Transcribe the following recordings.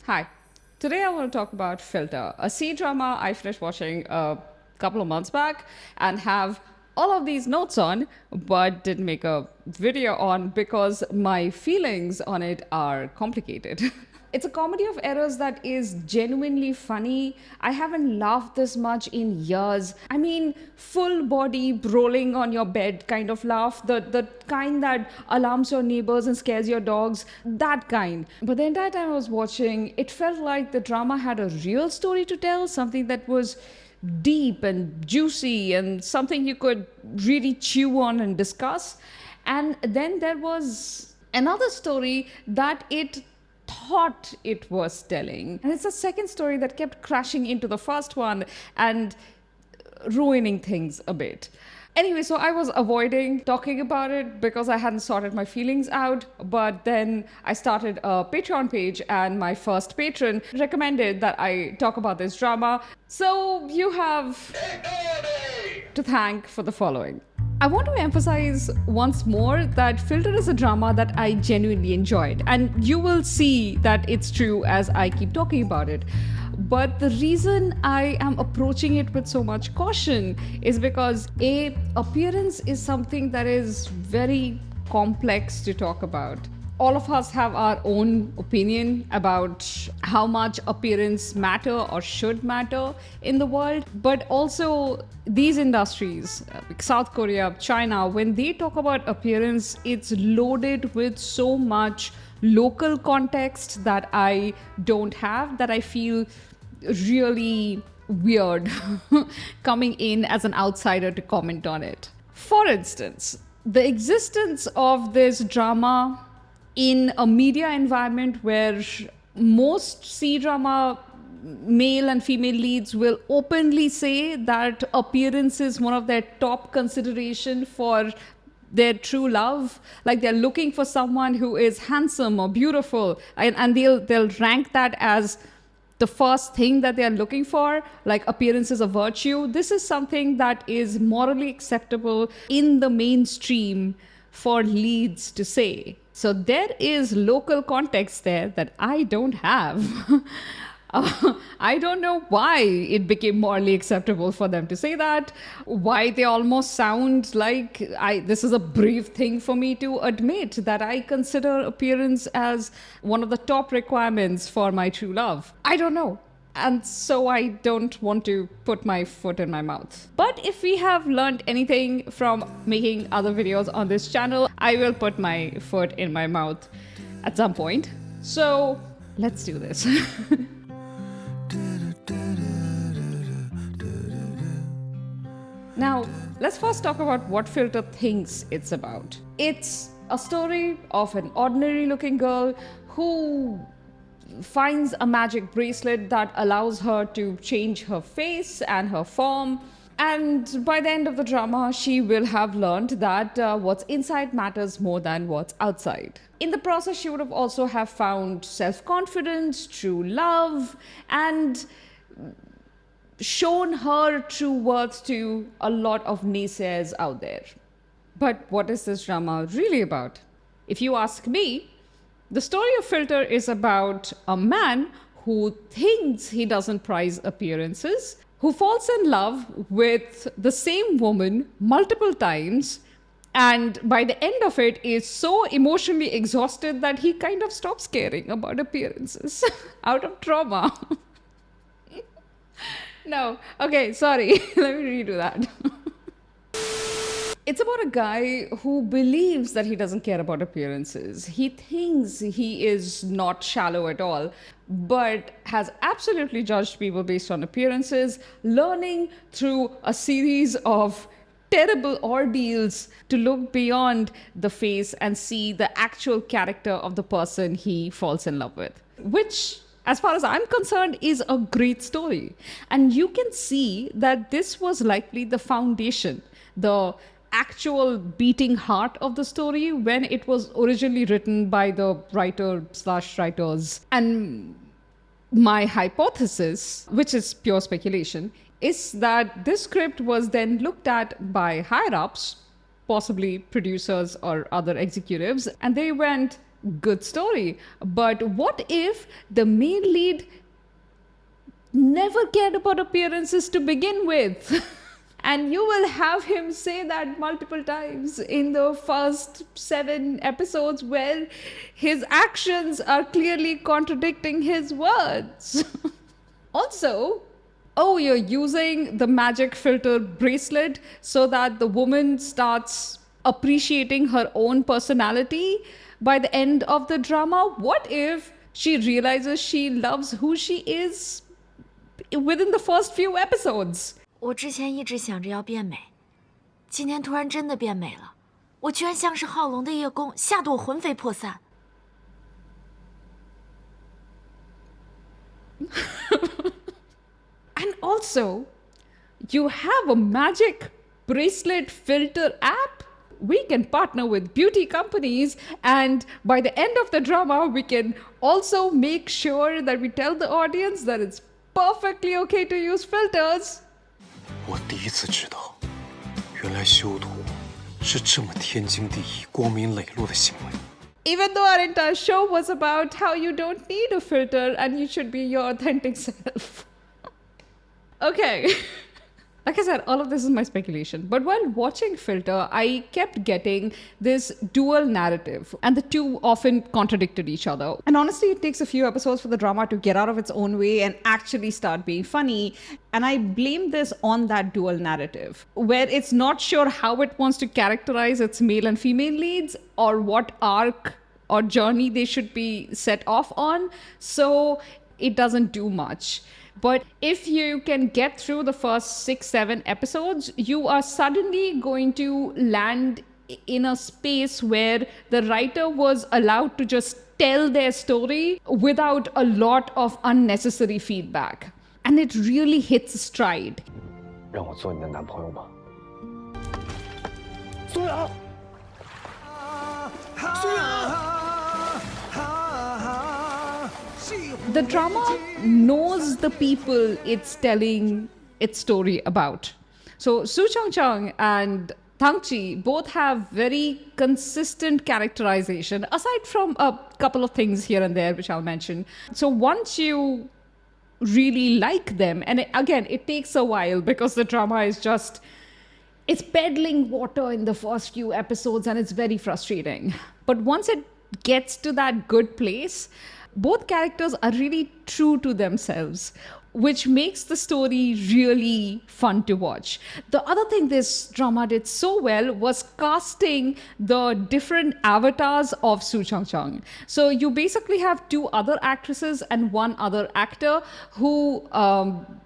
Hi. Today I want to talk about Filter, a C-drama I finished watching a couple of months back and have all of these notes on, but didn't make a video on because my feelings on it are complicated. It's a comedy of errors that is genuinely funny. I haven't laughed this much in years. I mean, full body rolling on your bed kind of laugh, the kind that alarms your neighbors and scares your dogs, that kind. But the entire time I was watching, it felt like the drama had a real story to tell, something that was deep and juicy and something you could really chew on and discuss. And then there was another story that it thought it was telling. And it's a second story that kept crashing into the first one and ruining things a bit. Anyway, so I was avoiding talking about it because I hadn't sorted my feelings out. But then I started a Patreon page and my first patron recommended that I talk about this drama. So you have to thank for the following. I want to emphasize once more that Filter is a drama that I genuinely enjoyed, and you will see that it's true as I keep talking about it. But the reason I am approaching it with so much caution is because appearance is something that is very complex to talk about. All of us have our own opinion about how much appearance matter or should matter in the world. But also these industries, like South Korea, China, when they talk about appearance, it's loaded with so much local context that I don't have, that I feel really weird coming in as an outsider to comment on it. For instance, the existence of this drama in a media environment where most C-drama male and female leads will openly say that appearance is one of their top consideration for their true love, like they're looking for someone who is handsome or beautiful, and they'll rank that as the first thing that they're looking for, like appearance is a virtue. This is something that is morally acceptable in the mainstream for leads to say. So there is local context there that I don't have. I don't know why it became morally acceptable for them to say that, why they almost sound like this is a brave thing for me to admit that I consider appearance as one of the top requirements for my true love. I don't know. And so I don't want to put my foot in my mouth. But if we have learned anything from making other videos on this channel, I will put my foot in my mouth at some point. So let's do this. Now, let's first talk about what Filter thinks it's about. It's a story of an ordinary looking girl who finds a magic bracelet that allows her to change her face and her form. And by the end of the drama, she will have learned that what's inside matters more than what's outside. In the process, she would have also have found self-confidence, true love, and shown her true worth to a lot of naysayers out there. But what is this drama really about? If you ask me, the story of Filter is about a man who thinks he doesn't prize appearances, who falls in love with the same woman multiple times, and by the end of it is so emotionally exhausted that he kind of stops caring about appearances out of trauma. No, okay, sorry. Let me redo that. It's about a guy who believes that he doesn't care about appearances. He thinks he is not shallow at all, but has absolutely judged people based on appearances, learning through a series of terrible ordeals to look beyond the face and see the actual character of the person he falls in love with. Which, as far as I'm concerned, is a great story. And you can see that this was likely the foundation, the actual beating heart of the story when it was originally written by the writer/writers. And my hypothesis, which is pure speculation, is that this script was then looked at by higher ups, possibly producers or other executives, and they went, good story. But what if the main lead never cared about appearances to begin with? And you will have him say that multiple times in the first 7 episodes where his actions are clearly contradicting his words. Also, oh, you're using the magic filter bracelet so that the woman starts appreciating her own personality by the end of the drama. What if she realizes she loves who she is within the first few episodes? 我之前一直想着要变美，今天突然真的变美了，我居然像是浩龙的叶公，吓得我魂飞魄散。And also, you have a magic bracelet filter app. We can partner with beauty companies, and by the end of the drama, we can also make sure that we tell the audience that it's perfectly okay to use filters. 我第一次知道，原来修图是这么天经地义、光明磊落的行为。Even though our entire show was about how you don't need a filter and you should be your authentic self. Okay. Like I said, all of this is my speculation. But while watching Filter, I kept getting this dual narrative, and the two often contradicted each other. And honestly, it takes a few episodes for the drama to get out of its own way and actually start being funny. And I blame this on that dual narrative, where it's not sure how it wants to characterize its male and female leads or what arc or journey they should be set off on. So it doesn't do much. But if you can get through the first 6-7 episodes, you are suddenly going to land in a space where the writer was allowed to just tell their story without a lot of unnecessary feedback. And it really hits stride. 让我做你的男朋友吧。苏阳。 The drama knows the people it's telling its story about. So Su Cheng and Tang Qi both have very consistent characterization, aside from a couple of things here and there, which I'll mention. So once you really like them, and it takes a while because the drama is just, it's peddling water in the first few episodes and it's very frustrating. But once it gets to that good place, both characters are really true to themselves, which makes the story really fun to watch. The other thing this drama did so well was casting the different avatars of Su Cheng. So you basically have 2 other actresses and 1 other actor who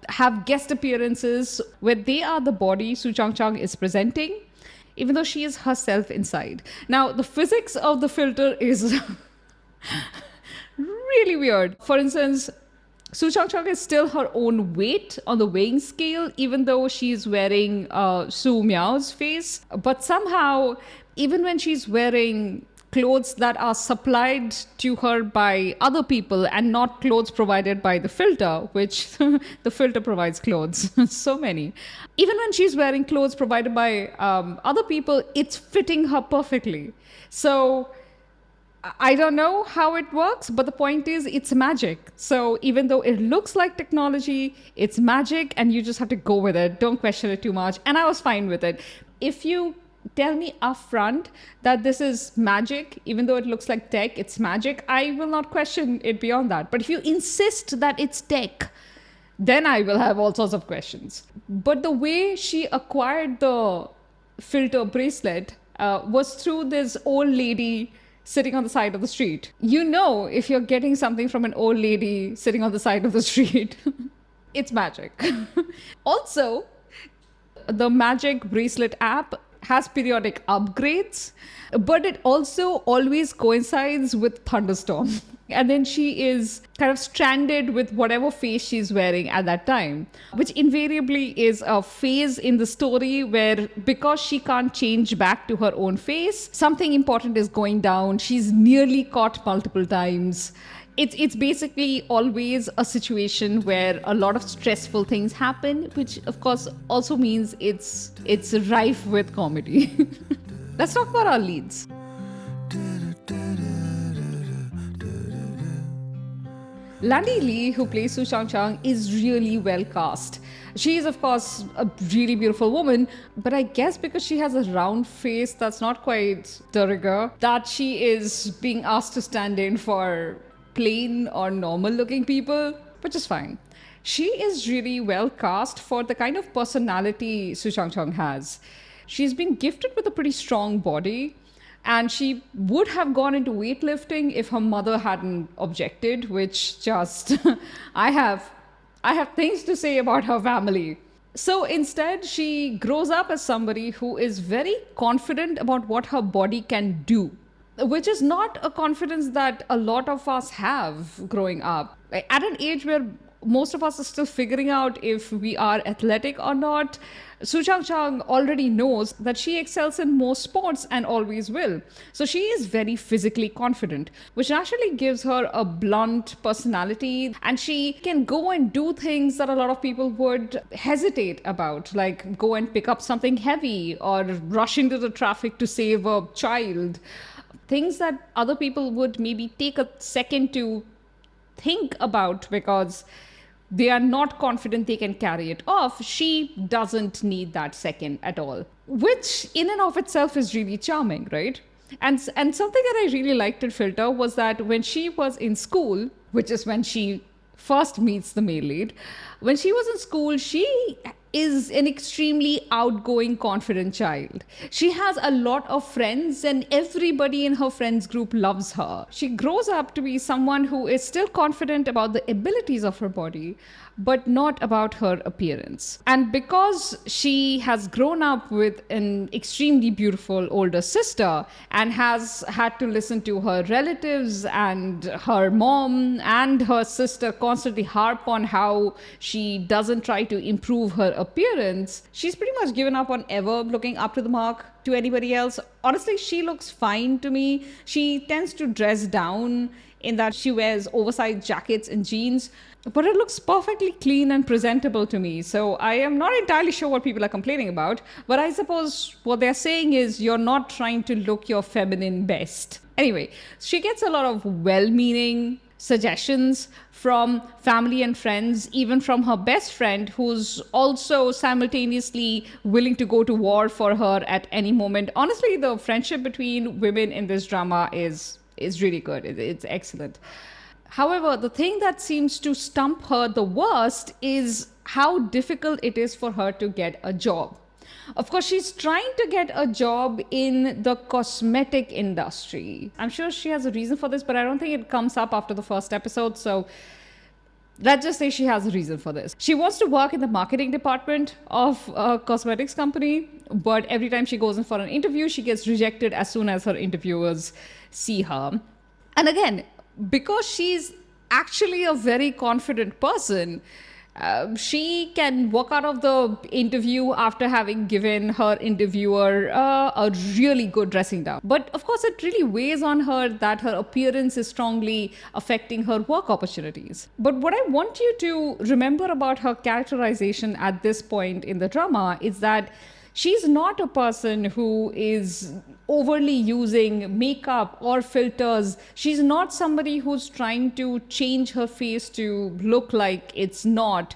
have guest appearances where they are the body Su Cheng is presenting, even though she is herself inside. Now, the physics of the filter is really weird. For instance, Su Cheng is still her own weight on the weighing scale, even though she's wearing Su Miao's face. But somehow, even when she's wearing clothes that are supplied to her by other people and not clothes provided by the filter, which the filter provides clothes, so many. Even when she's wearing clothes provided by other people, it's fitting her perfectly. So I don't know how it works, but the point is it's magic. So even though it looks like technology, it's magic and you just have to go with it. Don't question it too much. And I was fine with it. If you tell me upfront that this is magic, even though it looks like tech, it's magic, I will not question it beyond that. But if you insist that it's tech, then I will have all sorts of questions. But the way she acquired the filter bracelet was through this old lady sitting on the side of the street. You know, if you're getting something from an old lady sitting on the side of the street, it's magic. Also, the magic bracelet app has periodic upgrades, but it also always coincides with thunderstorm. And then she is kind of stranded with whatever face she's wearing at that time, which invariably is a phase in the story where, because she can't change back to her own face, something important is going down. She's nearly caught multiple times. It's basically always a situation where a lot of stressful things happen, which of course also means it's rife with comedy. Let's talk about our leads. Landy Lee, who plays Su Chang, is really well cast. She is, of course, a really beautiful woman, but I guess because she has a round face that's not quite de rigueur, that she is being asked to stand in for plain or normal looking people, which is fine. She is really well cast for the kind of personality Su Chang has. She's been gifted with a pretty strong body, and she would have gone into weightlifting if her mother hadn't objected, which just I have things to say about her family. So instead, she grows up as somebody who is very confident about what her body can do, which is not a confidence that a lot of us have growing up. At an age where most of us are still figuring out if we are athletic or not, Su Chang already knows that she excels in most sports and always will. So she is very physically confident, which naturally gives her a blunt personality, and she can go and do things that a lot of people would hesitate about, like go and pick up something heavy or rush into the traffic to save a child. Things that other people would maybe take a second to think about because they are not confident they can carry it off. She doesn't need that second at all, which in and of itself is really charming, right? And something that I really liked in Filter was that when she was in school, which is when she first meets the male lead, when she was in school, she is an extremely outgoing, confident child. She has a lot of friends and everybody in her friends group loves her. She grows up to be someone who is still confident about the abilities of her body, but not about her appearance. And because she has grown up with an extremely beautiful older sister and has had to listen to her relatives and her mom and her sister constantly harp on how she doesn't try to improve her appearance, she's pretty much given up on ever looking up to the mark to anybody else. Honestly, she looks fine to me. She tends to dress down in that she wears oversized jackets and jeans, but it looks perfectly clean and presentable to me. So I am not entirely sure what people are complaining about, but I suppose what they're saying is you're not trying to look your feminine best. Anyway, she gets a lot of well-meaning suggestions from family and friends, even from her best friend, who's also simultaneously willing to go to war for her at any moment. Honestly, the friendship between women in this drama is really good. It's excellent. However, the thing that seems to stump her the worst is how difficult it is for her to get a job. Of course, she's trying to get a job in the cosmetic industry. I'm sure she has a reason for this, but I don't think it comes up after the first episode. So let's just say she has a reason for this. She wants to work in the marketing department of a cosmetics company, but every time she goes in for an interview, she gets rejected as soon as her interviewers see her. And again, because she's actually a very confident person, she can walk out of the interview after having given her interviewer a really good dressing down. But of course, it really weighs on her that her appearance is strongly affecting her work opportunities. But what I want you to remember about her characterization at this point in the drama is that she's not a person who is overly using makeup or filters. She's not somebody who's trying to change her face to look like it's not.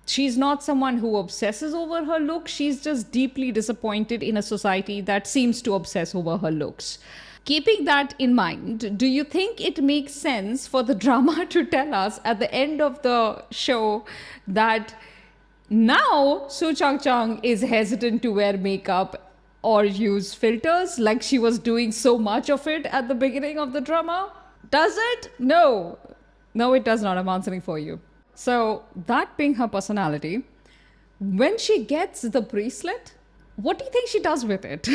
She's not someone who obsesses over her look. She's just deeply disappointed in a society that seems to obsess over her looks. Keeping that in mind, do you think it makes sense for the drama to tell us at the end of the show that now Su Chang is hesitant to wear makeup or use filters like she was doing so much of it at the beginning of the drama? Does it? No. No, it does not. I'm answering for you. So that being her personality, when she gets the bracelet, what do you think she does with it?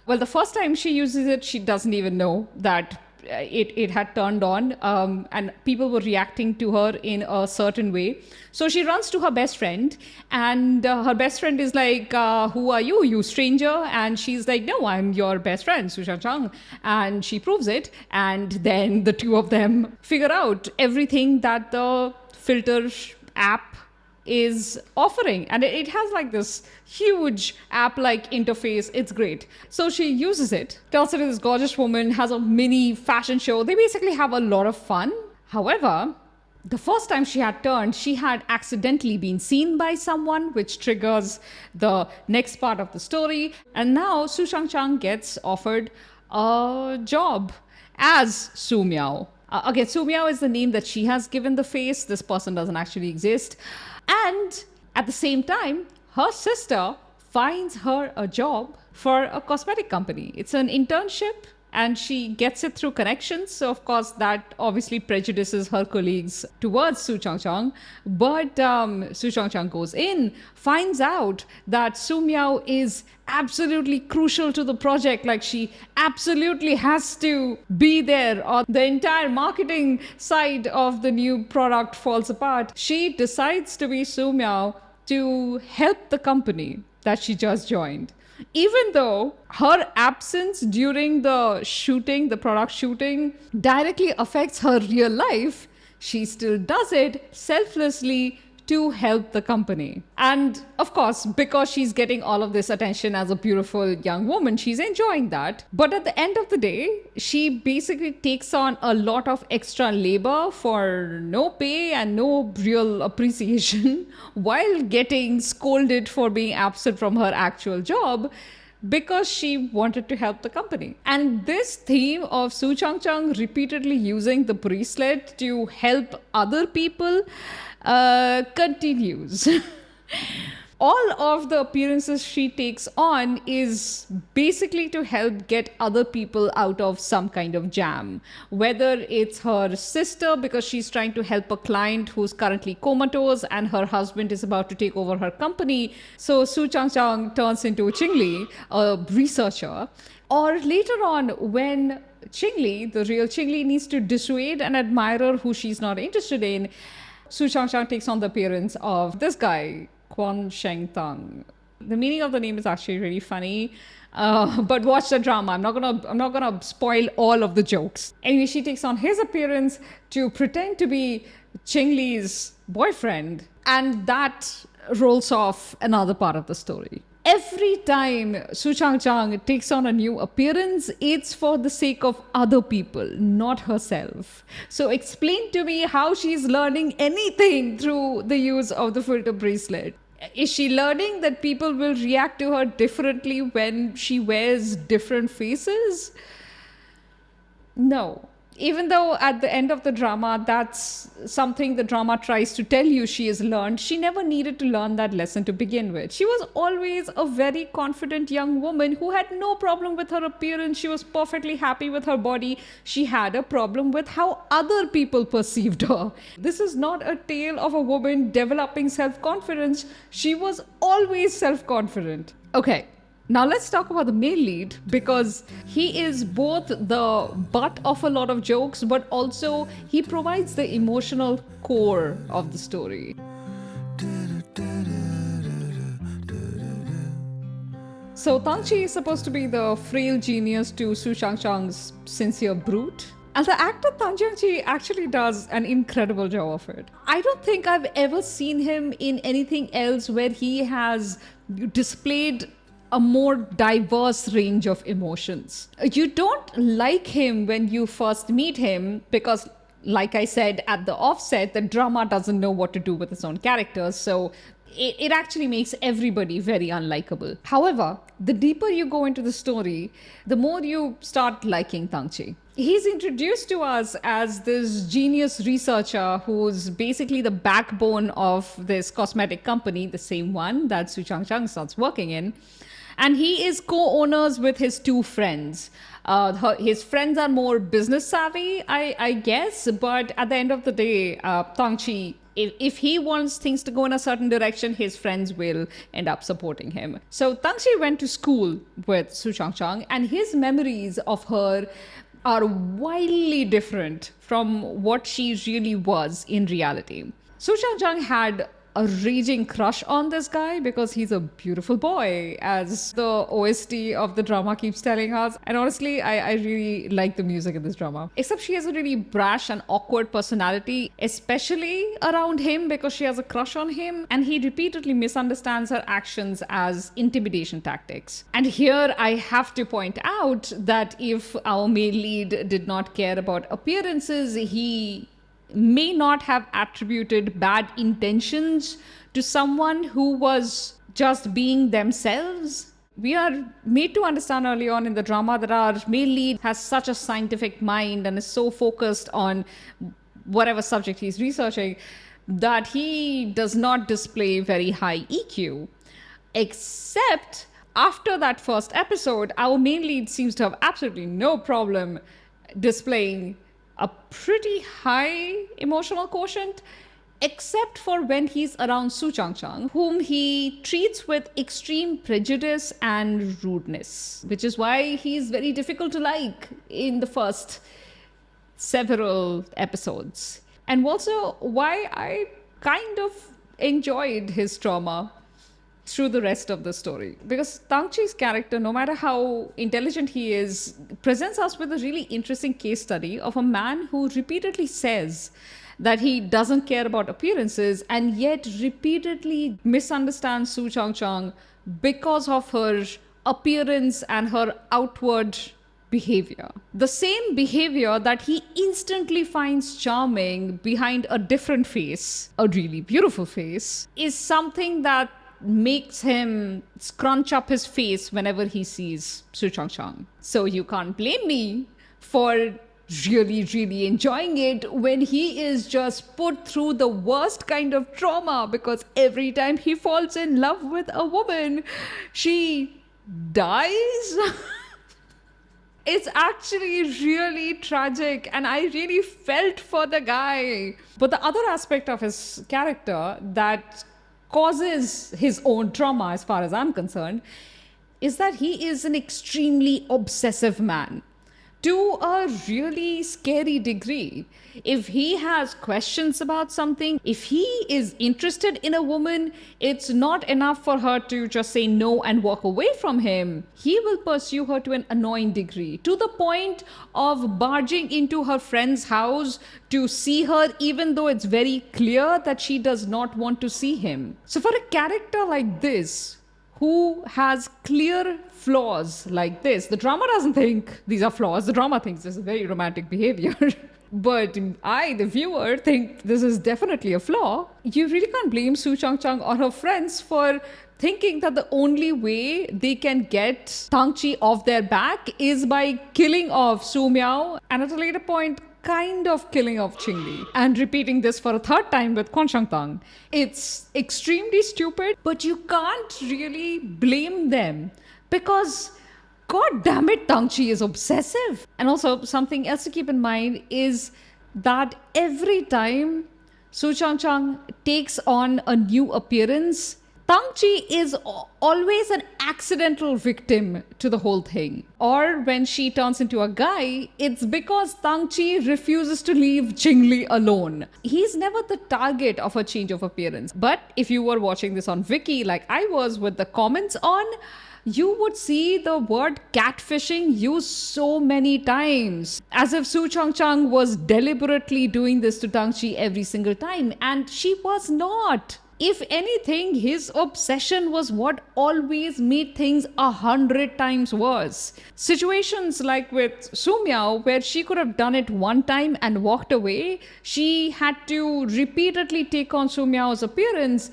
Well, the first time she uses it, she doesn't even know that it had turned on, and people were reacting to her in a certain way. So she runs to her best friend, and her best friend is like, who are you, you stranger? And she's like, no, I'm your best friend, Su Chang. And she proves it, and then the two of them figure out everything that the filter app is offering, and it has like this huge app-like interface. It's great. So she uses it, tells her this gorgeous woman, has a mini fashion show. They basically have a lot of fun. However, the first time she had turned, she had accidentally been seen by someone, which triggers the next part of the story. And now Su Changchang gets offered a job as Su Miao. Again, Su Miao is the name that she has given the face. This person doesn't actually exist. And at the same time, her sister finds her a job for a cosmetic company. It's an internship and she gets it through connections. So, of course, that obviously prejudices her colleagues towards Su Changchang. But Su Changchang goes in, finds out that Su Miao is absolutely crucial to the project. Like, she absolutely has to be there, or the entire marketing side of the new product falls apart. She decides to be Su Miao to help the company that she just joined. Even though her absence during the shooting, the product shooting, directly affects her real life, she still does it selflessly to help the company. And of course, because she's getting all of this attention as a beautiful young woman, she's enjoying that. But at the end of the day, she basically takes on a lot of extra labor for no pay and no real appreciation while getting scolded for being absent from her actual job, because she wanted to help the company. And this theme of Su Changchang repeatedly using the bracelet to help other people continues. All of the appearances she takes on is basically to help get other people out of some kind of jam. Whether it's her sister because she's trying to help a client who's currently comatose and her husband is about to take over her company. So Su Changchang turns into Qingli, a researcher. Or later on, when Qingli, the real Qingli, needs to dissuade an admirer who she's not interested in, Su Changchang takes on the appearance of this guy, Quan Sheng Tang. The meaning of the name is actually really funny, but watch the drama. I'm not gonna spoil all of the jokes. Anyway, she takes on his appearance to pretend to be Qingli's boyfriend, and that rolls off another part of the story. Every time Su Changchang takes on a new appearance, it's for the sake of other people, not herself. So explain to me how she's learning anything through the use of the filter bracelet. Is she learning that people will react to her differently when she wears different faces? No. Even though at the end of the drama, that's something the drama tries to tell you she has learned, she never needed to learn that lesson to begin with. She was always a very confident young woman who had no problem with her appearance. She was perfectly happy with her body. She had a problem with how other people perceived her. This is not a tale of a woman developing self-confidence. She was always self-confident. Okay. Now let's talk about the male lead, because he is both the butt of a lot of jokes, but also he provides the emotional core of the story. So Tang Qi is supposed to be the frail genius to Su Changchang's sincere brute. And the actor Tang Qi actually does an incredible job of it. I don't think I've ever seen him in anything else where he has displayed a more diverse range of emotions. You don't like him when you first meet him because, like I said at the offset, the drama doesn't know what to do with its own characters, so it actually makes everybody very unlikable. However, the deeper you go into the story, the more you start liking Tang Qi. He's introduced to us as this genius researcher who's basically the backbone of this cosmetic company, the same one that Su Changchang starts working in. And he is co-owners with his two friends. His friends are more business savvy, I guess. But at the end of the day, Tang Qi, if he wants things to go in a certain direction, his friends will end up supporting him. So Tang Qi went to school with Su Changchang, and his memories of her are wildly different from what she really was in reality. Su Changchang had a raging crush on this guy because he's a beautiful boy, as the OST of the drama keeps telling us. And honestly, I really like the music in this drama. Except she has a really brash and awkward personality, especially around him because she has a crush on him. And he repeatedly misunderstands her actions as intimidation tactics. And here I have to point out that if our male lead did not care about appearances, he may not have attributed bad intentions to someone who was just being themselves. We are made to understand early on in the drama that our male lead has such a scientific mind and is so focused on whatever subject he's researching that he does not display very high EQ. Except after that first episode, our main lead seems to have absolutely no problem displaying a pretty high emotional quotient, except for when he's around Su Chang, whom he treats with extreme prejudice and rudeness, which is why he's very difficult to like in the first several episodes. And also why I kind of enjoyed his trauma through the rest of the story. Because Tang Qi's character, no matter how intelligent he is, presents us with a really interesting case study of a man who repeatedly says that he doesn't care about appearances and yet repeatedly misunderstands Su Chang because of her appearance and her outward behavior. The same behavior that he instantly finds charming behind a different face, a really beautiful face, is something that makes him scrunch up his face whenever he sees Su Chang. So you can't blame me for really enjoying it when he is just put through the worst kind of trauma, because every time he falls in love with a woman, she dies. It's actually really tragic, and I really felt for the guy. But the other aspect of his character that causes his own trauma, as far as I'm concerned, is that he is an extremely obsessive man to a really scary degree. If he has questions about something, if he is interested in a woman, it's not enough for her to just say no and walk away from him. He will pursue her to an annoying degree, to the point of barging into her friend's house to see her, even though it's very clear that she does not want to see him. So for a character like this, who has clear flaws like this, the drama doesn't think these are flaws. The drama thinks this is very romantic behavior. But I, the viewer, think this is definitely a flaw. You really can't blame Su Chang or her friends for thinking that the only way they can get Tang Qi off their back is by killing off Su Miao, and at a later point, kind of killing off Qingli, and repeating this for a third time with Quan Shang Tang. It's extremely stupid, but you can't really blame them because, god damn it, Tang Qi is obsessive. And also, something else to keep in mind is that every time Su Chang takes on a new appearance, Tang Qi is always an accidental victim to the whole thing. Or when she turns into a guy, it's because Tang Qi refuses to leave Qingli alone. He's never the target of a change of appearance. But if you were watching this on Viki, like I was with the comments on, you would see the word catfishing used so many times, as if Su Chang was deliberately doing this to Tang Qi every single time, and she was not. If anything, his obsession was what always made things 100 times worse. Situations like with Su Miao, where she could have done it one time and walked away, she had to repeatedly take on Su Miao's appearance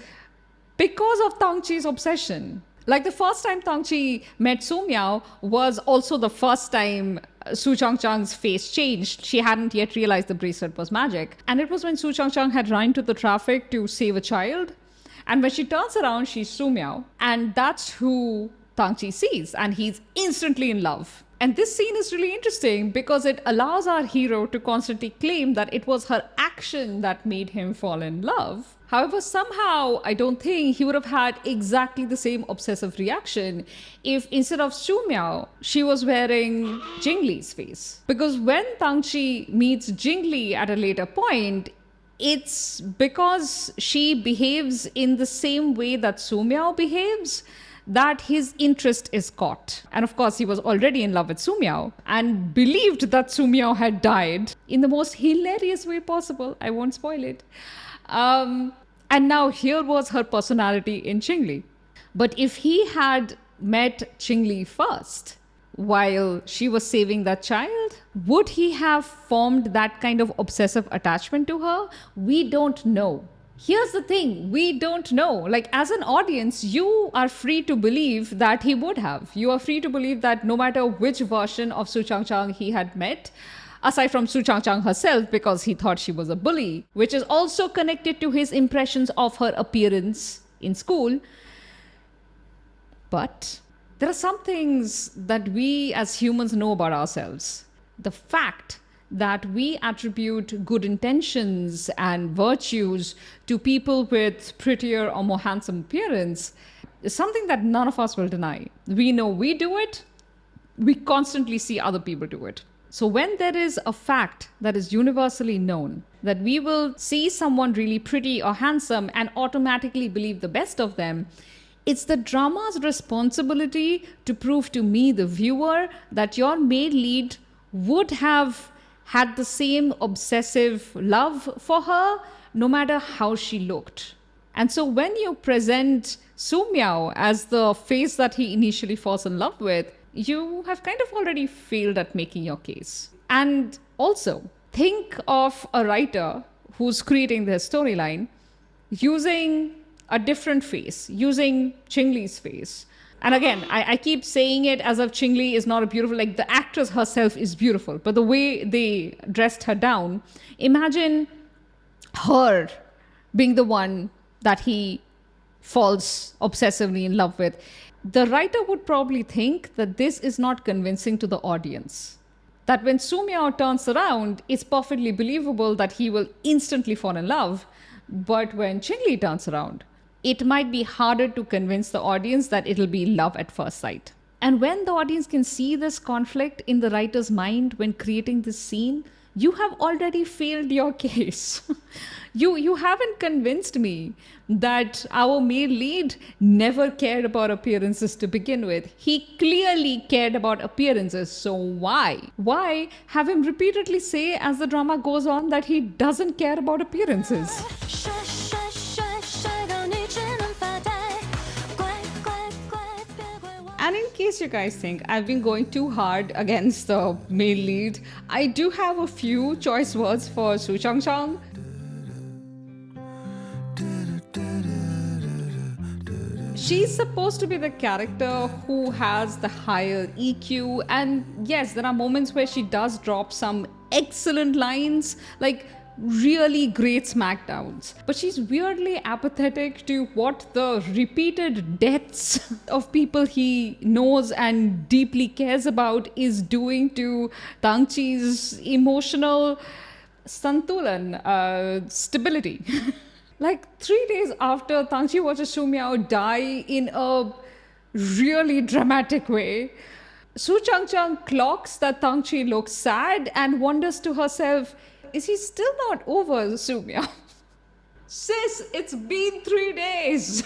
because of Tang Qi's obsession. Like the first time Tang Qi met Su Miao was also the first time Su Chang's face changed. She hadn't yet realized the bracelet was magic. And it was when Su Chang had run into the traffic to save a child. And when she turns around, she's Su Miao. And that's who Tang Qi sees. And he's instantly in love. And this scene is really interesting because it allows our hero to constantly claim that it was her action that made him fall in love. However, somehow, I don't think he would have had exactly the same obsessive reaction if instead of Su Miao, she was wearing Jingli's face. Because when Tang Qi meets Jingli at a later point, it's because she behaves in the same way that Su Miao behaves that his interest is caught. And of course, he was already in love with Su Miao and believed that Su Miao had died in the most hilarious way possible. I won't spoil it. And now here was her personality in Qingli. But if he had met Qingli first, while she was saving that child? Would he have formed that kind of obsessive attachment to her? We don't know. Here's the thing, we don't know. Like, as an audience, you are free to believe that he would have. You are free to believe that no matter which version of Su Chang he had met, aside from Su Chang herself, because he thought she was a bully, which is also connected to his impressions of her appearance in school. But there are some things that we as humans know about ourselves. The fact that we attribute good intentions and virtues to people with prettier or more handsome appearance is something that none of us will deny. We know we do it. We constantly see other people do it. So when there is a fact that is universally known, that we will see someone really pretty or handsome and automatically believe the best of them, it's the drama's responsibility to prove to me, the viewer, that your male lead would have had the same obsessive love for her, no matter how she looked. And so when you present Su Miao as the face that he initially falls in love with, you have kind of already failed at making your case. And also, think of a writer who's creating their storyline using a different face, using Cheng Li's face. And again, I keep saying it as if Cheng Li is not a beautiful, like the actress herself is beautiful, but the way they dressed her down, imagine her being the one that he falls obsessively in love with. The writer would probably think that this is not convincing to the audience. That when Su Miao turns around, it's perfectly believable that he will instantly fall in love. But when Cheng Li turns around, it might be harder to convince the audience that it'll be love at first sight. And when the audience can see this conflict in the writer's mind when creating this scene, you have already failed your case. You haven't convinced me that our male lead never cared about appearances to begin with. He clearly cared about appearances. So why? Why have him repeatedly say as the drama goes on that he doesn't care about appearances? And in case you guys think I've been going too hard against the male lead, I do have a few choice words for Su Chang. She's supposed to be the character who has the higher EQ, and yes, there are moments where she does drop some excellent lines, like really great smackdowns, but she's weirdly apathetic to what the repeated deaths of people he knows and deeply cares about is doing to Tang Qi's emotional santulan, stability. Like 3 days after Tang Qi watches Su Miao die in a really dramatic way, Su Chang clocks that Tang Qi looks sad and wonders to herself, is he still not over Su Miao? Sis, it's been 3 days.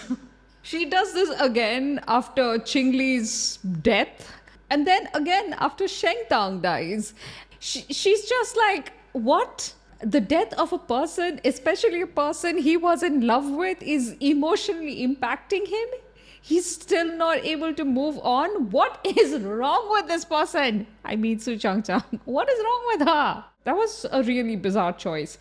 She does this again after Cheng Li's death, and then again after Sheng Tang dies. She's just like, what? The death of a person, especially a person he was in love with, is emotionally impacting him? He's still not able to move on? What is wrong with this person? I mean, Su Chang. What is wrong with her? That was a really bizarre choice.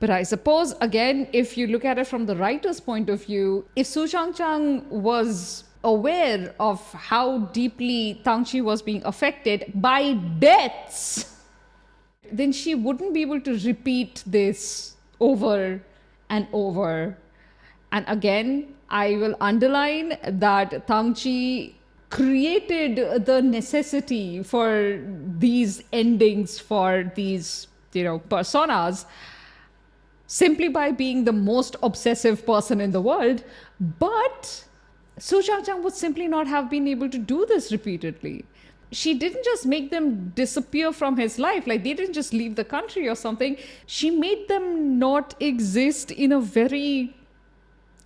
But I suppose, again, if you look at it from the writer's point of view, if Su Chang was aware of how deeply Tang Qi was being affected by deaths, then she wouldn't be able to repeat this over and over. And again, I will underline that Tang Qi created the necessity for these endings for these, personas simply by being the most obsessive person in the world. But Su Chang would simply not have been able to do this repeatedly. She didn't just make them disappear from his life, like they didn't just leave the country or something. She made them not exist in a very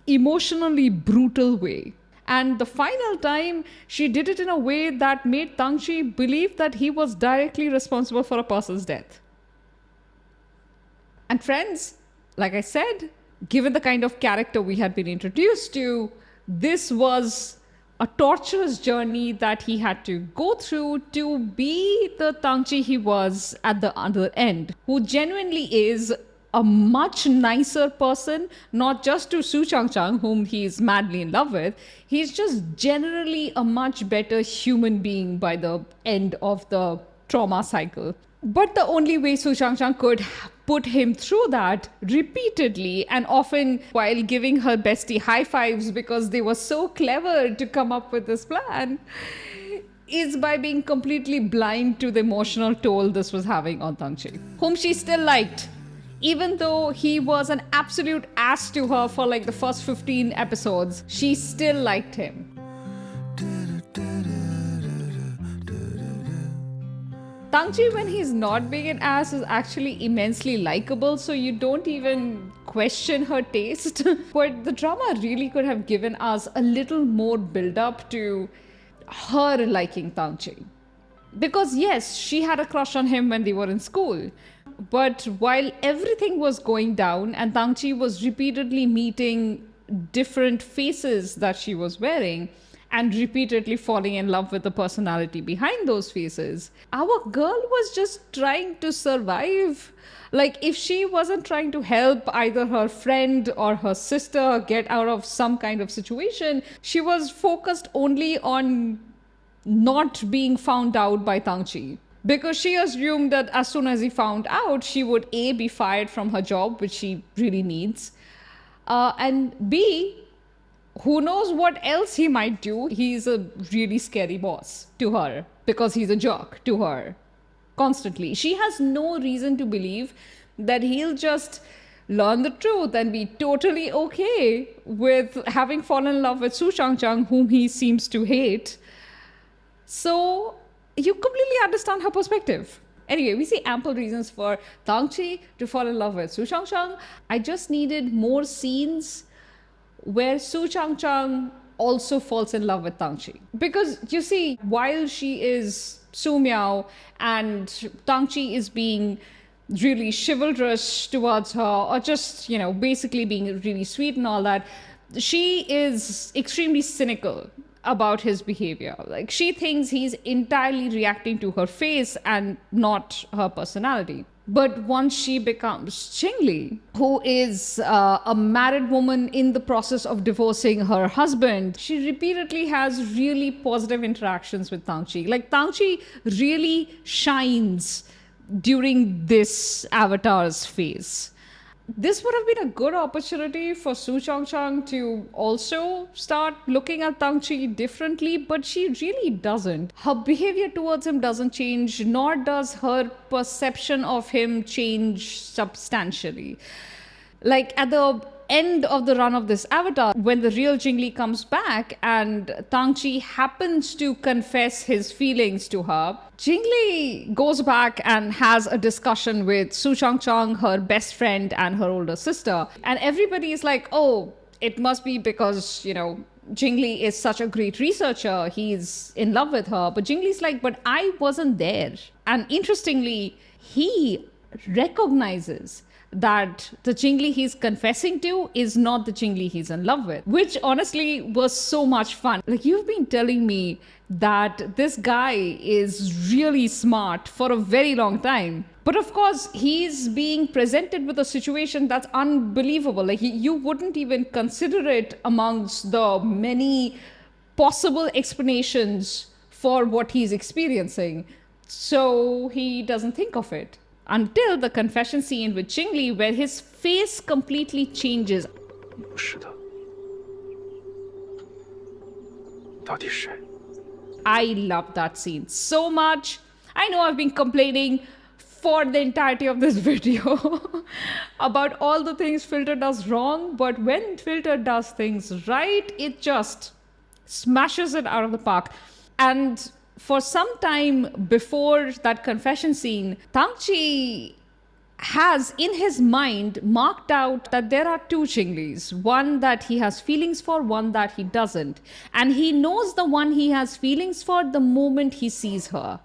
emotionally brutal way. And the final time, she did it in a way that made Tang Qi believe that he was directly responsible for a person's death. And friends, like I said, given the kind of character we had been introduced to, this was a torturous journey that he had to go through to be the Tang Qi he was at the other end, who genuinely is a much nicer person, not just to Su Changchang, whom he's madly in love with. He's just generally a much better human being by the end of the trauma cycle. But the only way Su Changchang could put him through that repeatedly, and often while giving her bestie high fives because they were so clever to come up with this plan, is by being completely blind to the emotional toll this was having on Tang Qi, whom she still liked. Even though he was an absolute ass to her for like the first 15 episodes, she still liked him. Tang Qi, when he's not being an ass, is actually immensely likable, so you don't even question her taste. But the drama really could have given us a little more build-up to her liking Tang Qi. Because yes, she had a crush on him when they were in school. But while everything was going down and Tang Qi was repeatedly meeting different faces that she was wearing and repeatedly falling in love with the personality behind those faces, our girl was just trying to survive. Like, if she wasn't trying to help either her friend or her sister get out of some kind of situation, she was focused only on not being found out by Tang Qi. Because she assumed that as soon as he found out, she would A, be fired from her job, which she really needs, and B, who knows what else he might do. He's a really scary boss to her because he's a jerk to her constantly. She has no reason to believe that he'll just learn the truth and be totally okay with having fallen in love with Su Changchang, whom he seems to hate. So you completely understand her perspective. Anyway, we see ample reasons for Tang Qi to fall in love with Su Changchang. I just needed more scenes where Su Changchang also falls in love with Tang Qi. Because you see, while she is Su Miao and Tang Qi is being really chivalrous towards her, or just, you know, basically being really sweet and all that, she is extremely cynical about his behavior. Like, she thinks he's entirely reacting to her face and not her personality. But once she becomes Qingli, who is a married woman in the process of divorcing her husband, she repeatedly has really positive interactions with Tang Qi. Like, Tang Qi really shines during this avatar's phase. This would have been a good opportunity for Su Changchang to also start looking at Tang Qi differently, but she really doesn't. Her behavior towards him doesn't change, nor does her perception of him change substantially. Like, at the end of the run of this avatar, when the real Jingli comes back and Tang Qi happens to confess his feelings to her, Jingli goes back and has a discussion with Su Changchang, her best friend, and her older sister. And everybody is like, oh, it must be because, you know, Jingli is such a great researcher. He's in love with her. But Jingli's like, but I wasn't there. And interestingly, he recognizes that the Qingli he's confessing to is not the Qingli he's in love with, which honestly was so much fun. Like, you've been telling me that this guy is really smart for a very long time. But of course, he's being presented with a situation that's unbelievable. Like, you wouldn't even consider it amongst the many possible explanations for what he's experiencing. So he doesn't think of it. Until the confession scene with Qingli, where his face completely changes. 不是的，到底是谁？ I love that scene so much. I know I've been complaining for the entirety of this video about all the things Filter does wrong, but when Filter does things right, it just smashes it out of the park. And for some time before that confession scene, Tang Qi has in his mind marked out that there are two Qinglis, one that he has feelings for, one that he doesn't. And he knows the one he has feelings for the moment he sees her.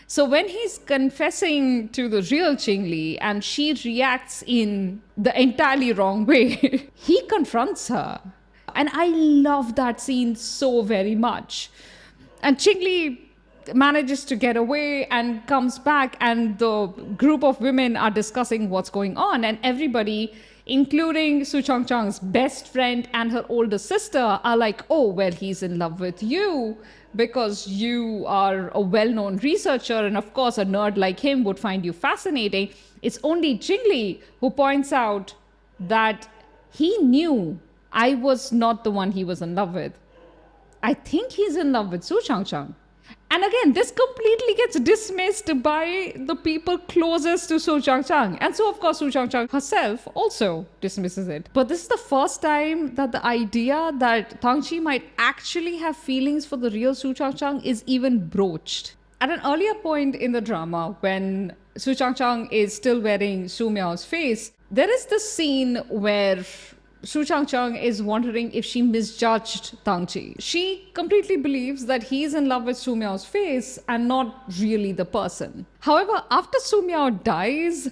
So when he's confessing to the real Qingli and she reacts in the entirely wrong way, he confronts her And I love that scene so very much. And Chingli manages to get away and comes back, and the group of women are discussing what's going on, and everybody, including Su Chang's best friend and her older sister, are like, oh, well, he's in love with you because you are a well-known researcher, and of course a nerd like him would find you fascinating. It's only Chingli who points out that he knew I was not the one he was in love with. I think he's in love with Su Chang. And again, this completely gets dismissed by the people closest to Su Chang. And so, of course, Su Chang herself also dismisses it. But this is the first time that the idea that Tang Qi might actually have feelings for the real Su Chang is even broached. At an earlier point in the drama, when Su Chang is still wearing Su Miao's face, there is this scene where Su Chang is wondering if she misjudged Tang Qi. She completely believes that he's in love with Su Miao's face and not really the person. However, after Su Miao dies,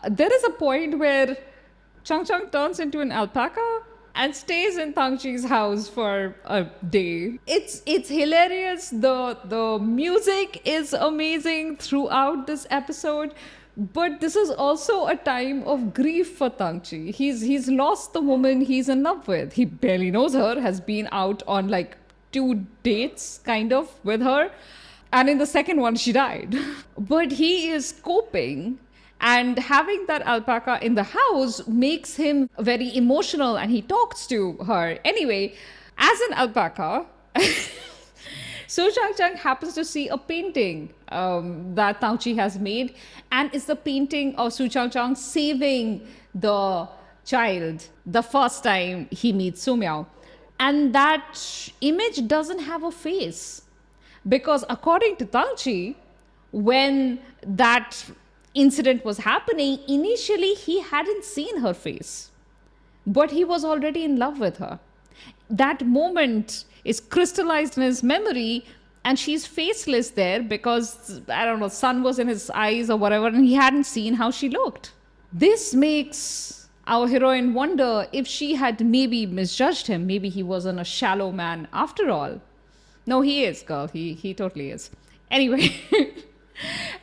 there is a point where Chang turns into an alpaca and stays in Tang Qi's house for a day. It's hilarious. The music is amazing throughout this episode. But this is also a time of grief for Tang Qi. He's lost the woman he's in love with. He barely knows her, has been out on like 2 dates kind of with her. And in the second one, she died. But he is coping, and having that alpaca in the house makes him very emotional, and he talks to her. Anyway, as an alpaca, Su Chang happens to see a painting that Tang Qi has made, and it's the painting of Su Chang saving the child the first time he meets Su Miao. And that image doesn't have a face, because according to Tang Qi, when that incident was happening, initially he hadn't seen her face, but he was already in love with her. That moment is crystallized in his memory, and she's faceless there because, I don't know, sun was in his eyes or whatever, and he hadn't seen how she looked. This makes our heroine wonder if she had maybe misjudged him. Maybe he wasn't a shallow man after all. No, he is, girl. He totally is. Anyway.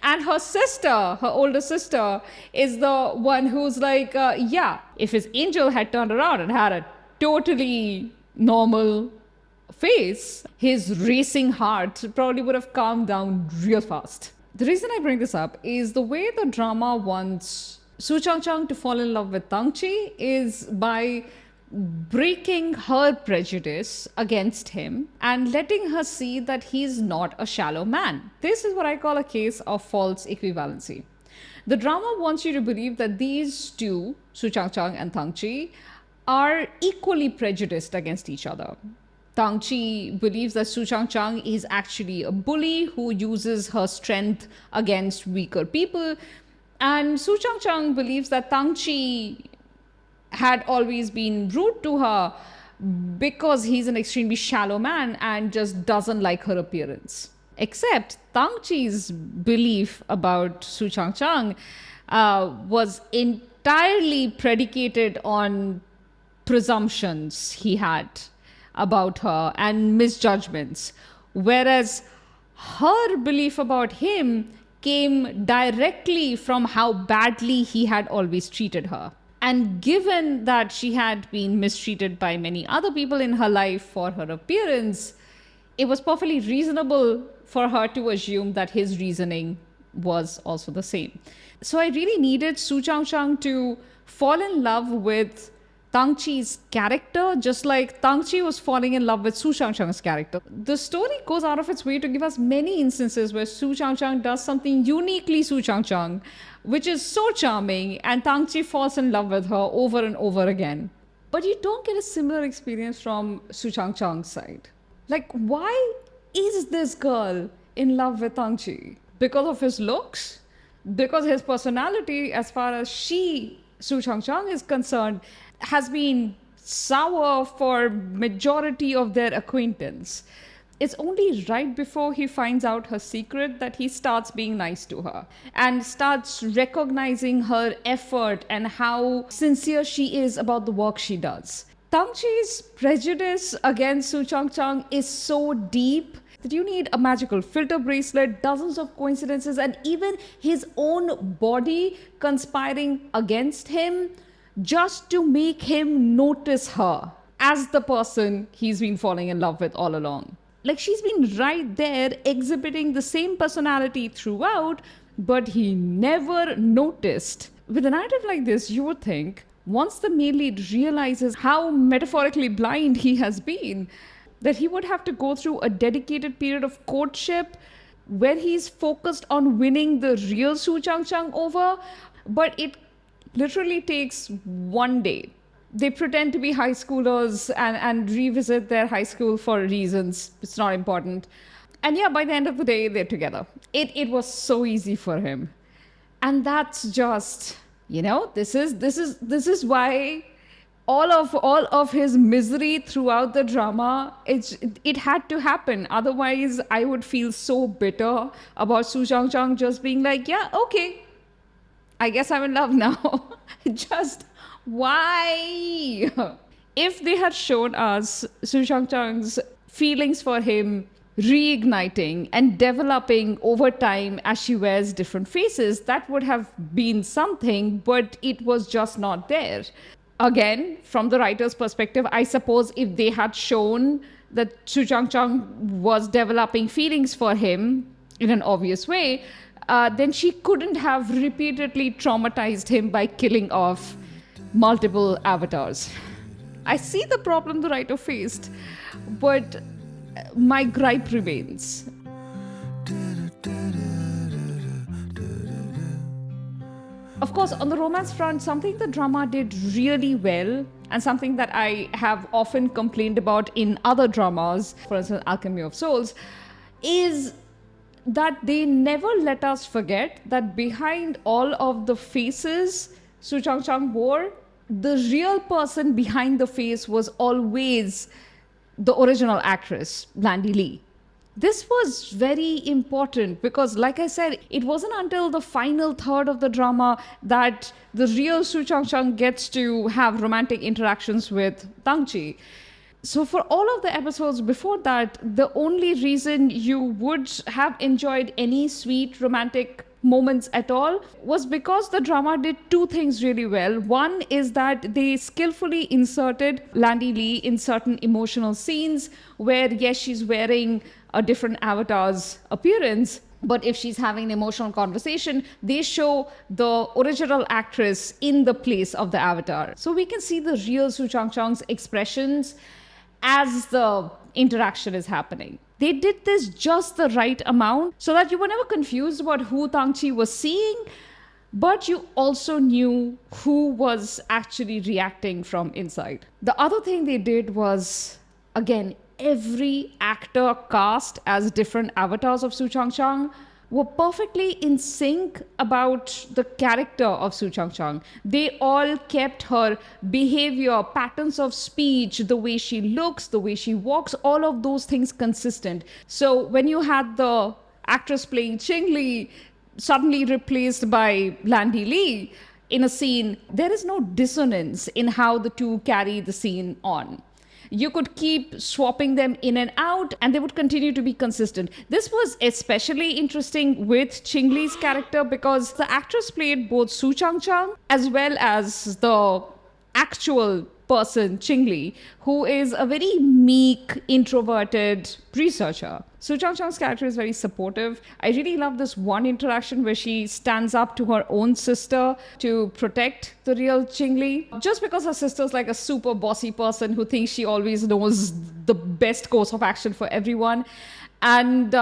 And her sister, her older sister, is the one who's like, yeah, if his angel had turned around and had a totally normal face, his racing heart probably would have calmed down real fast. The reason I bring this up is the way the drama wants Su Chang to fall in love with Tang Qi is by breaking her prejudice against him and letting her see that he's not a shallow man. This is what I call a case of false equivalency. The drama wants you to believe that these two, Su Chang and Tang Qi, are equally prejudiced against each other. Tang Qi believes that Su Chang is actually a bully who uses her strength against weaker people, and Su Chang believes that Tang Qi had always been rude to her because he's an extremely shallow man and just doesn't like her appearance. Except Tang Qi's belief about Su Chang was entirely predicated on presumptions he had about her and misjudgments, whereas her belief about him came directly from how badly he had always treated her. And given that she had been mistreated by many other people in her life for her appearance, it was perfectly reasonable for her to assume that his reasoning was also the same. So I really needed Su Chang to fall in love with Tang Qi's character, just like Tang Qi was falling in love with Su Chang's character. The story goes out of its way to give us many instances where Su Chang does something uniquely Su Chang, which is so charming, and Tang Qi falls in love with her over and over again. But you don't get a similar experience from Su Chang's side. Like, why is this girl in love with Tang Qi? Because of his looks? Because his personality, as far as Su Chang is concerned, has been sour for majority of their acquaintance. It's only right before he finds out her secret that he starts being nice to her and starts recognizing her effort and how sincere she is about the work she does. Tang Qi's prejudice against Su Chang Chang is so deep that you need a magical filter bracelet, dozens of coincidences, and even his own body conspiring against him just to make him notice her as the person he's been falling in love with all along. Like, she's been right there exhibiting the same personality throughout, but he never noticed. With a narrative like this, you would think once the male lead realizes how metaphorically blind he has been, that he would have to go through a dedicated period of courtship where he's focused on winning the real Su Chang Chang over, but it literally takes one day. They pretend to be high schoolers and revisit their high school for reasons. It's not important. And yeah, by the end of the day, they're together. It was so easy for him. And that's just, this is why all of his misery throughout the drama, it had to happen. Otherwise, I would feel so bitter about Su Chang Chang just being like, yeah, okay, I guess I'm in love now. Just why? If they had shown us Su Chang Chang's feelings for him reigniting and developing over time as she wears different faces, that would have been something, but it was just not there. Again, from the writer's perspective, I suppose if they had shown that Su Chang Chang was developing feelings for him in an obvious way, then she couldn't have repeatedly traumatized him by killing off multiple avatars. I see the problem the writer faced, but my gripe remains. Of course, on the romance front, something the drama did really well, and something that I have often complained about in other dramas, for instance, Alchemy of Souls, is that they never let us forget that behind all of the faces Su Chang Chang wore, the real person behind the face was always the original actress, Landy Lee. This was very important because, like I said, it wasn't until the final third of the drama that the real Su Chang Chang gets to have romantic interactions with Tang Qi. So for all of the episodes before that, the only reason you would have enjoyed any sweet romantic moments at all was because the drama did two things really well. One is that they skillfully inserted Landy Lee in certain emotional scenes where, yes, she's wearing a different avatar's appearance, but if she's having an emotional conversation, they show the original actress in the place of the avatar. So we can see the real Su Chang Chang's expressions as the interaction is happening. They did this just the right amount so that you were never confused about who Tang Qi was seeing, but you also knew who was actually reacting from inside. The other thing they did was, again, every actor cast as different avatars of Su Chang Chang were perfectly in sync about the character of Su Chang Chang. They all kept her behavior, patterns of speech, the way she looks, the way she walks, all of those things consistent. So when you had the actress playing Cheng Li suddenly replaced by Landy Lee in a scene, there is no dissonance in how the two carry the scene on. You could keep swapping them in and out and they would continue to be consistent. This was especially interesting with Cheng Li's character because the actress played both Su Chang Chang as well as the actual person, Cheng Li, who is a very meek, introverted researcher. Su Chang Chang's character is very supportive. I really love this one interaction where she stands up to her own sister to protect the real Cheng Li. Just because her sister's like a super bossy person who thinks she always knows the best course of action for everyone. And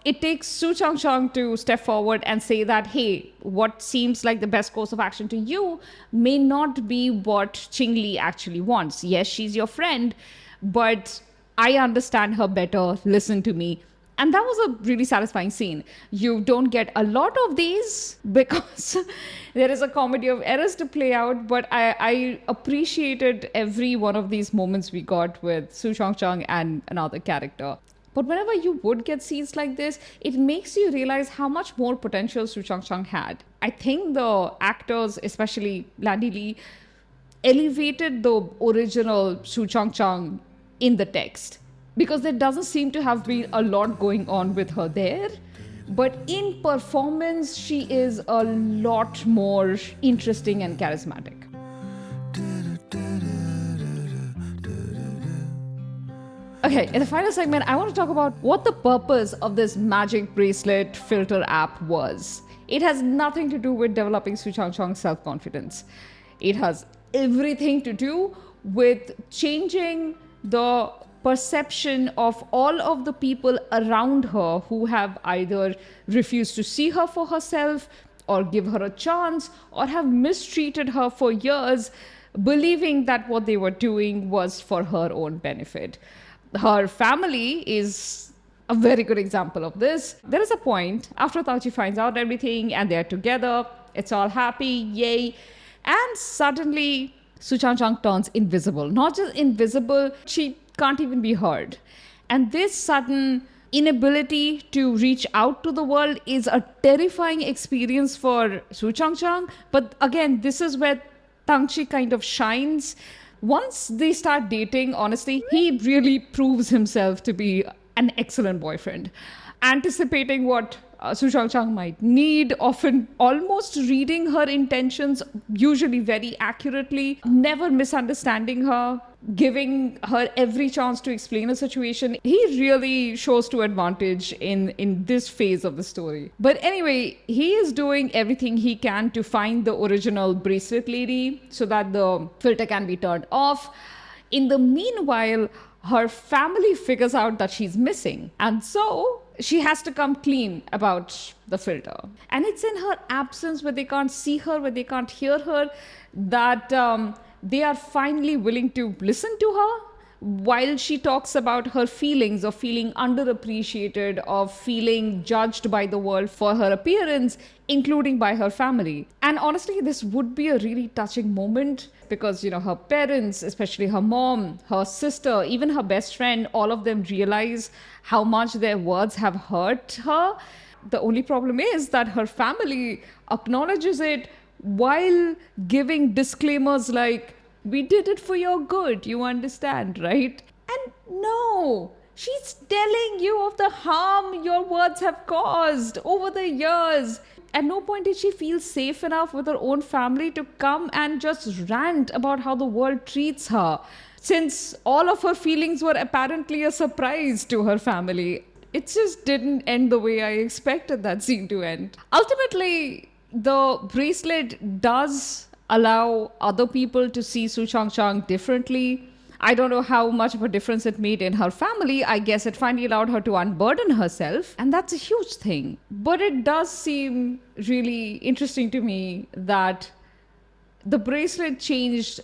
it takes Su Chang Chang to step forward and say that, hey, what seems like the best course of action to you may not be what Cheng Li actually wants. Yes, she's your friend, but I understand her better. Listen to me. And that was a really satisfying scene. You don't get a lot of these because there is a comedy of errors to play out, but I appreciated every one of these moments we got with Su Chang Chang and another character. But whenever you would get scenes like this, it makes you realize how much more potential Su Chang Chang had. I think the actors, especially Landy Lee, elevated the original Su Chang Chang in the text, because there doesn't seem to have been a lot going on with her there. But in performance, she is a lot more interesting and charismatic. Okay, in the final segment, I want to talk about what the purpose of this magic bracelet filter app was. It has nothing to do with developing Su Chang Chang's self-confidence. It has everything to do with changing the perception of all of the people around her who have either refused to see her for herself or give her a chance or have mistreated her for years, believing that what they were doing was for her own benefit. Her family is a very good example of this. There is a point after Tang Qi finds out everything and they're together, it's all happy, yay. And suddenly Su Chang Chang turns invisible. Not just invisible, she can't even be heard. And this sudden inability to reach out to the world is a terrifying experience for Su Chang Chang. But again, this is where Tang Qi kind of shines. Once they start dating, honestly, he really proves himself to be an excellent boyfriend. Anticipating what Su Chang Chang might need, often almost reading her intentions, usually very accurately, never misunderstanding her, giving her every chance to explain a situation. He really shows to advantage in this phase of the story. But anyway, he is doing everything he can to find the original bracelet lady so that the filter can be turned off. In the meanwhile, her family figures out that she's missing. And so she has to come clean about the filter. And it's in her absence, where they can't see her, where they can't hear her, that they are finally willing to listen to her while she talks about her feelings of feeling underappreciated, of feeling judged by the world for her appearance, including by her family. And honestly, this would be a really touching moment because, you know, her parents, especially her mom, her sister, even her best friend, all of them realize how much their words have hurt her. The only problem is that her family acknowledges it while giving disclaimers like, we did it for your good, you understand, right? And no, she's telling you of the harm your words have caused over the years. At no point did she feel safe enough with her own family to come and just rant about how the world treats her, since all of her feelings were apparently a surprise to her family. It just didn't end the way I expected that scene to end. Ultimately, the bracelet does allow other people to see Su Chang Chang differently. I don't know how much of a difference it made in her family. I guess it finally allowed her to unburden herself, and that's a huge thing. But it does seem really interesting to me that the bracelet changed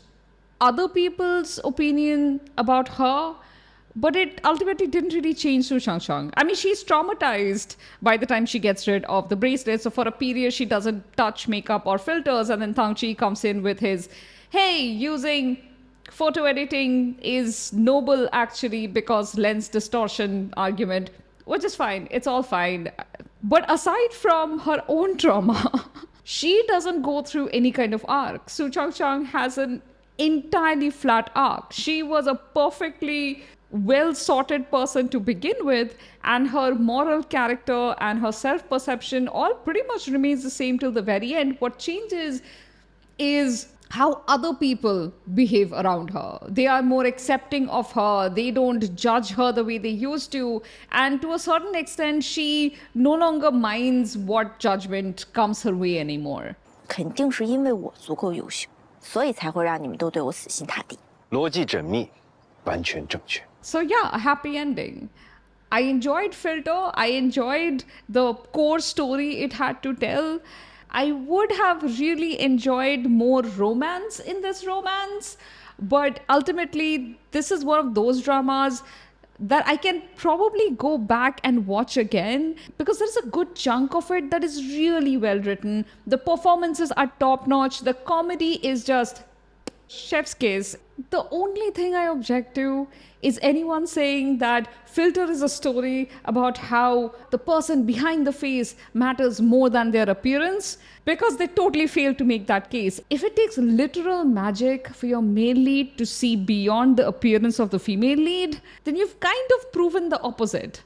other people's opinion about her, but it ultimately didn't really change Su Chang Chang. I mean, she's traumatized by the time she gets rid of the bracelet. So for a period, she doesn't touch makeup or filters. And then Tang Qi comes in with his, hey, using photo editing is noble actually because lens distortion argument, which is fine. It's all fine. But aside from her own trauma, she doesn't go through any kind of arc. Su Chang Chang has an entirely flat arc. She was a perfectly well-sorted person to begin with, and her moral character and her self-perception all pretty much remains the same till the very end. What changes is how other people behave around her. They are more accepting of her. They don't judge her the way they used to. And to a certain extent, she no longer minds what judgment comes her way anymore. 肯定是因为我足够优秀，所以才会让你们都对我死心塌地。逻辑缜密，完全正确。 So yeah, a happy ending. I enjoyed Filter. I enjoyed the core story it had to tell. I would have really enjoyed more romance in this romance, but ultimately this is one of those dramas that I can probably go back and watch again because there's a good chunk of it that is really well written. The performances are top notch. The comedy is just chef's kiss. The only thing I object to is anyone saying that Filter is a story about how the person behind the face matters more than their appearance, because they totally fail to make that case. If it takes literal magic for your male lead to see beyond the appearance of the female lead, then you've kind of proven the opposite.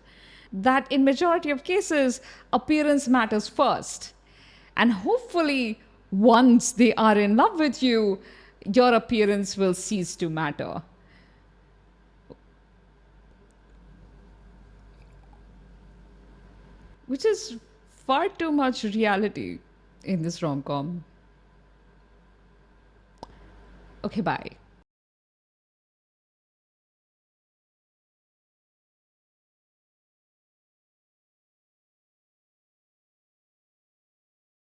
That in majority of cases, appearance matters first. And hopefully, once they are in love with you, your appearance will cease to matter. Which is far too much reality in this rom-com. Okay, bye.